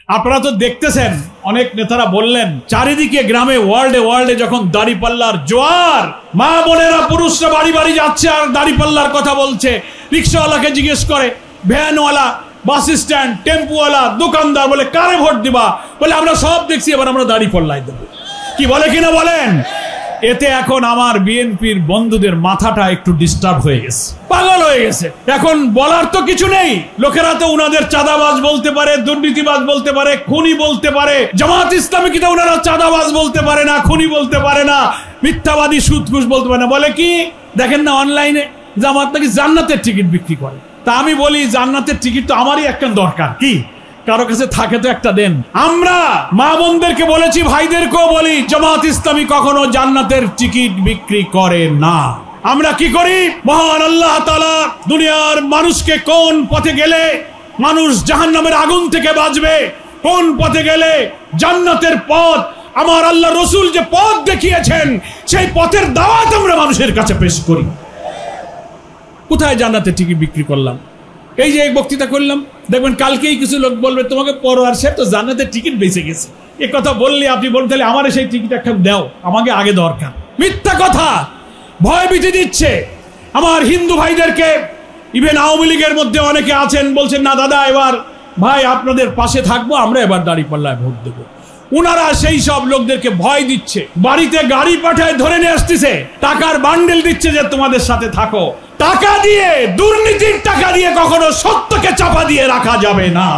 আপনারা তো দেখতেছেন, অনেক নেতারা বললেন চারিদিকে গ্রামে ওয়ার্ল্ডে যখন দাড়িপাল্লার জোয়ার, মা বোনেরা পুরুষরা বাড়ি বাড়ি যাচ্ছে আর দাড়িপাল্লার কথা বলছে। রিক্সাওয়ালাকে জিজ্ঞেস করে, ভ্যানওয়ালা, বাস স্ট্যান্ড, টেম্পুওয়ালা, দোকানদার বলে কারে ভোট দিবা? বলে আমরা সব দেখছি, এবার আমরা দাড়িপাল্লাই দেবো। কি বলে কিনা বলেন? এতে এখন আমার বিএনপির বন্ধুদের মাথাটা একটু ডিস্টার্ব হয়ে গেছে, পাগল হয়ে গেছে। এখন বলার তো কিছু নেই, লোকেরা তো উনাদের চাঁদাবাজ বলতে পারে, দুর্নীতিবাজ বলতে পারে, খুনি বলতে পারে। জামাত ইসলামীকে তো উনারা চাঁদাবাজ বলতে পারে না, খুনি বলতে পারে না, মিথ্যাবাদী, সুদঘুষ বলতে পারে না। বলে কি দেখেন না অনলাইনে জামাত নাকি জান্নাতের টিকিট বিক্রি করে। তা আমি বলি জান্নাতের টিকিট তো আমারই একটা দরকার, কি কারো কাছে থাকে তো একটা দেন। আমরা মা বোনদেরকে বলেছি, ভাইদেরকেও বলি, জামাত ইসলামী কখনো জান্নাতের টিকিট বিক্রি করে না। আমরা কি করি? মহান আল্লাহ তাআলা দুনিয়ার মানুষকে কোন পথে গেলে মানুষ জাহান্নামের আগুন থেকে বাঁচবে, কোন পথে গেলে জান্নাতের পথ, আমার আল্লাহ রসুল যে পথ দেখিয়েছেন সেই পথের দাওয়াত আমরা মানুষের কাছে পেশ করি। কোথায় জান্নাতের টিকিট বিক্রি করলাম? এই যে বক্তৃতা করলাম, দেখবেন কালকেই কিছু লোক বলবে তোমাকে পরোয়ার সাহেব তো জান্নাতের টিকিট বেঁচে গেছে। এ কথা বললে আপনি বলুন তাহলে আমার সেই টিকিট একটা দাও, আমাকে আগে দরকার। মিথ্যা কথা, ভয় ভীতি দিচ্ছে আমার হিন্দু ভাইদেরকে। ইভেন আওয়ামী লীগের মধ্যে অনেকে আছেন, বলছেন না দাদা এবার ভাই আপনাদের পাশে থাকবো, আমরা এবার দাঁড়িপাল্লায় ভোট দেবো। উনারা সেই সব লোকদেরকে ভয় দিচ্ছে, বাড়িতে গাড়ি পাঠায় ধরে নিয়ে আসতেছে, টাকার বান্ডেল দিচ্ছে যে তোমাদের সাথে থাকো। টাকা দিয়ে, দুর্নীতির টাকা দিয়ে কখনো সত্যকে চাপা দিয়ে রাখা যাবে না।